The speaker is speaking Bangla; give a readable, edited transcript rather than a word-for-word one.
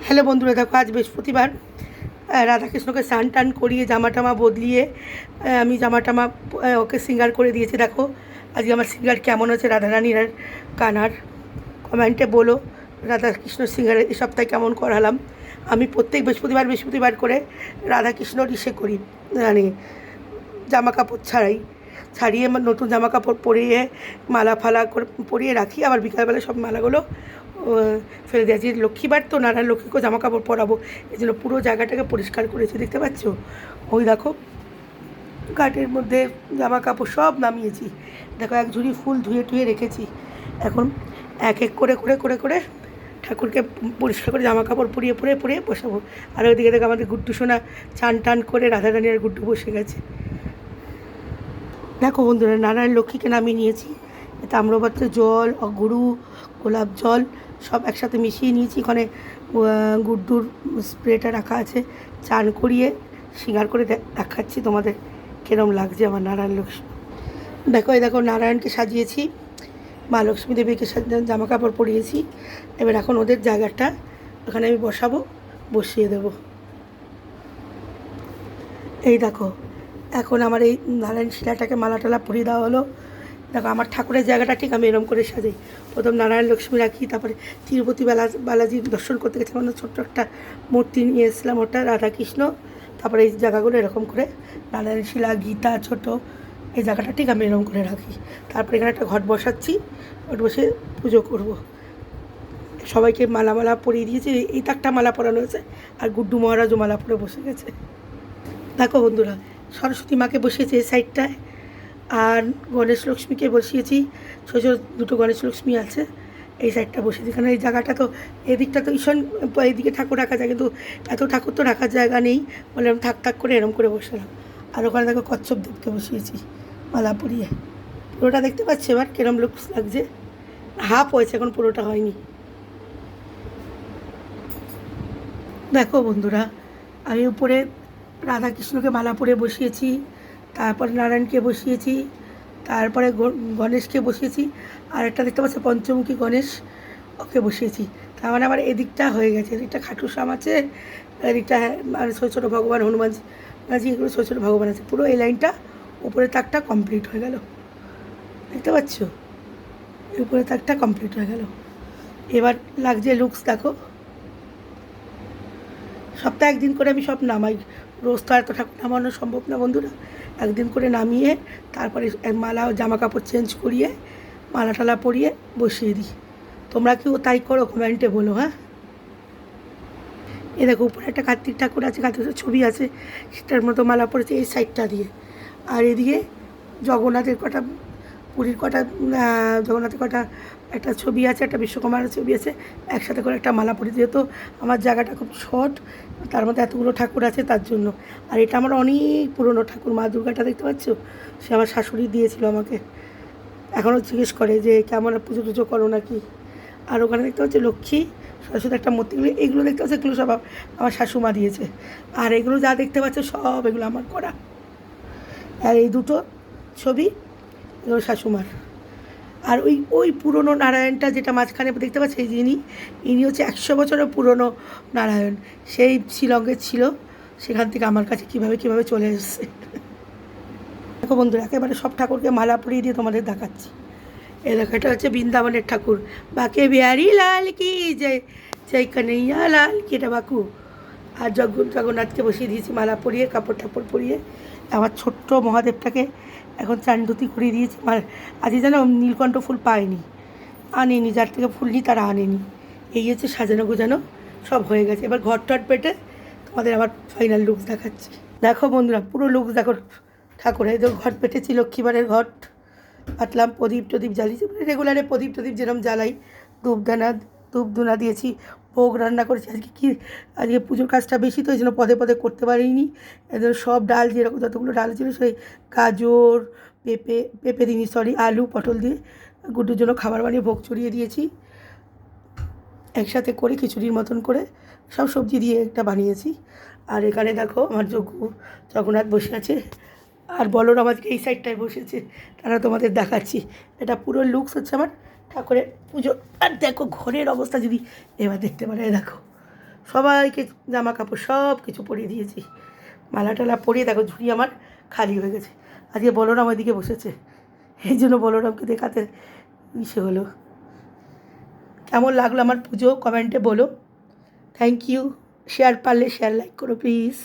হ্যালো বন্ধুরা, দেখো আজ বৃহস্পতিবার। রাধাকৃষ্ণকে স্নান টান করিয়ে জামা টামা বদলিয়ে আমি জামা টামা ওকে সিঙ্গার করে দিয়েছি। দেখো আজকে আমার সিঙ্গার কেমন হচ্ছে, রাধারানীর আর কানার। কমেন্টে বলো রাধাকৃষ্ণ সিঙ্গার এই সপ্তাহে কেমন করালাম। আমি প্রত্যেক বৃহস্পতিবার করে রাধাকৃষ্ণর ইসে করি, মানে জামা কাপড় ছাড়িয়ে নতুন জামা কাপড় পরিয়ে মালা ফালা করে পরিয়ে রাখি। আবার বিকালবেলা সব মালাগুলো ফেলে দিয়েছি। লক্ষ্মীবার তো, নারায়ণ লক্ষ্মীকেও জামা কাপড় পরাবো, এই জন্য পুরো জায়গাটাকে পরিষ্কার করেছি। দেখতে পাচ্ছ, ওই দেখো ঘাটের মধ্যে জামা কাপড় সব নামিয়েছি। দেখো এক ঝুড়ি ফুল ধুয়ে রেখেছি। এখন এক এক করে ঠাকুরকে পরিষ্কার করে জামা কাপড় পরিয়ে বসাবো। আর ওইদিকে দেখো আমাদের গুড্ডু সোনা চান টান করে রাধারানী আর গুড্ডু বসে গেছে। দেখো বন্ধুরা, নারায়ণ লক্ষ্মীকে নামিয়ে নিয়েছি। তাম্রপাত্রে জল, অগুরু, গোলাপ জল সব একসাথে মিশিয়ে নিয়েছি। ওখানে গুড্ডুর স্প্রেটা রাখা আছে। চান করিয়ে সিঙ্গার করে দেখাচ্ছি তোমাদের কীরকম লাগছে আমার নারায়ণ লক্ষ্মী। দেখো নারায়ণকে সাজিয়েছি, মা লক্ষ্মী দেবীকে জামা কাপড় পরিয়েছি। এবার এখন ওদের জায়গাটা ওখানে আমি বসিয়ে দেব। এই দেখো এখন আমার এই নারায়ণ শিলাটাকে মালা টালা পরিয়ে দেওয়া হলো। দেখো আমার ঠাকুরের জায়গাটা ঠিক আমি এরম করে সাজাই। প্রথম নারায়ণ লক্ষ্মী রাখি, তারপরে তিরুপতি বালাজির দর্শন করতে গেছে, মানে ছোট্ট একটা মূর্তি নিয়ে এসেছিলাম, ওটা রাধাকৃষ্ণ। তারপরে এই জায়গাগুলো এরকম করে নারায়ণ শিলা, গীতা ছোট, এই জায়গাটা ঠিক আমি এরকম করে রাখি। তারপরে এখানে একটা ঘট বসাচ্ছি, ঘট বসে পুজো করব। সবাইকে মালা পরিয়ে দিয়েছি। এই তাকটা মালা পরানো হয়েছে, আর গুড্ডু মহারাজও মালা পরে বসে গেছে। দেখো বন্ধুরা, সরস্বতী মাকে বসিয়েছি এই সাইডটায়, আর গণেশ লক্ষ্মীকে বসিয়েছি। ছোটো দুটো গণেশ লক্ষ্মী আছে, এই সাইডটা বসিয়েছি। কারণ এই জায়গাটা তো, এদিকটা তো ঈশান, এইদিকে ঠাকুর রাখা যায়, কিন্তু এত ঠাকুর তো রাখার জায়গা নেই বলে আমি থাক করে এরম করে বসালাম। আর ওখানে দেখো কচ্ছপ দেবকে বসিয়েছি মালা পরিয়ে। পুরোটা দেখতে পাচ্ছি এবার কিরম লুকস লাগছে। হাফ হয়েছে, এখন পুরোটা হয়নি। দেখো বন্ধুরা, আমি উপরে রাধাকৃষ্ণকে মালা পরে বসিয়েছি, তারপরে নারায়ণকে বসিয়েছি, তারপরে গণেশকে বসিয়েছি, আর একটা দেখতে পাচ্ছি পঞ্চমুখী গণেশ, ওকে বসিয়েছি। তার মানে আমার এদিকটা হয়ে গেছে। এদিকটা খাটুশ্যাম আছে, এদিকটা মানে ছোটো ভগবান হনুমানজি এগুলো ছোটো ভগবান আছে। পুরো এই লাইনটা উপরের তাকটা কমপ্লিট হয়ে গেল। দেখতে পাচ্ছ, এই উপরের তাকটা কমপ্লিট হয়ে গেল। এবার লাগছে লুকস দেখো। সপ্তাহে একদিন করে আমি সব নামাই, রোজ তো এত ঠাকুর নামানো সম্ভব না বন্ধুরা। একদিন করে নামিয়ে তারপরে মালা জামা কাপড় চেঞ্জ করিয়ে মালা টালা পরিয়ে বসিয়ে দিই। তোমরা কেউ তাই করো, কমেন্টে বলো। হ্যাঁ, এ দেখো উপরে একটা কার্তিক ঠাকুর আছে, কার্তিকের ছবি আছে, সেটার মতো মালা পড়েছে এই সাইডটা দিয়ে। আর এদিকে জগন্নাথের কটা, পুরীর কটা, জগন্নাথের কটা একটা ছবি আছে, একটা বিশ্বকর্মার ছবি আছে, একসাথে করে একটা মালা পরে। যেহেতু আমার জায়গাটা খুব শর্ট, তার মধ্যে এতগুলো ঠাকুর আছে তার জন্য। আর এটা আমার অনেক পুরনো ঠাকুর, মা দুর্গাটা দেখতে পাচ্ছ, সে আমার শাশুড়ি দিয়েছিল আমাকে। এখনও জিজ্ঞেস করে যে কেমন পুজো টুজো করো নাকি। আর ওখানে দেখতে পাচ্ছি লক্ষ্মী সরস্বতী একটা মূর্তি, এগুলো দেখতে পাচ্ছি, এগুলো সব আমার শাশুমা দিয়েছে। আর এগুলো যা দেখতে পাচ্ছ সব এগুলো আমার করা। আর এই দুটো ছবি এগুলো শাশুমার। আর ওই পুরনো নারায়ণটা যেটা মাঝখানে দেখতে পাচ্ছি, ইনি হচ্ছে 100 বছরের পুরনো নারায়ণ। সেই শিলংয়ে ছিল, সেখান থেকে আমার কাছে কীভাবে চলে এসেছে। দেখো বন্ধুরা, একেবারে সব ঠাকুরকে মালা পরিয়ে দিয়ে তোমাদের দেখাচ্ছি। এই দেখো, এটা হচ্ছে বৃন্দাবনের ঠাকুর, বাকে বিহারি লাল কি জয়, জয় কন্হৈয়া লাল কি, এটা বাকু। আর জগন্নাথকে বসিয়ে দিয়েছি মালা পরিয়ে, কাপড় টাপড় পরিয়ে। আমার ছোট্ট মহাদেবটাকে এখন চান ধুতি করিয়ে দিয়েছি। আজকে যেন নীলকণ্ঠ ফুল পায়নি, আনেনি, যার থেকে ফুল নিই তারা আনেনি। এই হচ্ছে সাজানো গোজানো সব হয়ে গেছে। এবার ঘর টট পেটে তোমাদের আবার ফাইনাল লুকস দেখাচ্ছি। দেখো বন্ধুরা, পুরো লুকস দেখো ঠাকুর। এই ঘট পেটেছি, লক্ষ্মীবারের ঘট পাতলাম, প্রদীপ টদীপ জ্বালিয়েছি, রেগুলারে প্রদীপ টদীপ যেরকম জ্বালাই, ধূপ ধুনা দিয়েছি, ভোগ রান্না করেছি। আজকে পুজোর কাজটা বেশি তো, এই জন্য পদে করতে পারিনি। এদের সব ডাল যেরকম যতগুলো ডাল ছিল, সেই গাজর, পেঁপে দিইনি, সরি, আলু পটল দিয়ে গুড্ডুর জন্য খাবার বানিয়ে ভোগ চড়িয়ে দিয়েছি। একসাথে করে খিচুড়ির মতন করে সব সবজি দিয়ে একটা বানিয়েছি। আর এখানে দেখো আমার জগন্নাথ বসে আছে, আর বলরাম আজকে এই সাইডটায় বসেছে, তারা তোমাদের দেখাচ্ছি। এটা পুরো লুকস হচ্ছে আমার ঠাকুরের পুজো। আর দেখো ঘরের অবস্থা যদি এবার দেখতে পারে, দেখো সবাইকে জামা কাপড় সব কিছু পরিয়ে দিয়েছি, মালা টালা পরিয়ে দেখো ঝুড়ি আমার খালি হয়ে গেছে। আজকে বলরাম ওইদিকে বসেছে, এই জন্য বলরামকে দেখাতে ইসে হলো। কেমন লাগলো আমার পুজো কমেন্টে বলো। Thank you. শেয়ার পারলে শেয়ার লাইক করো প্লিজ।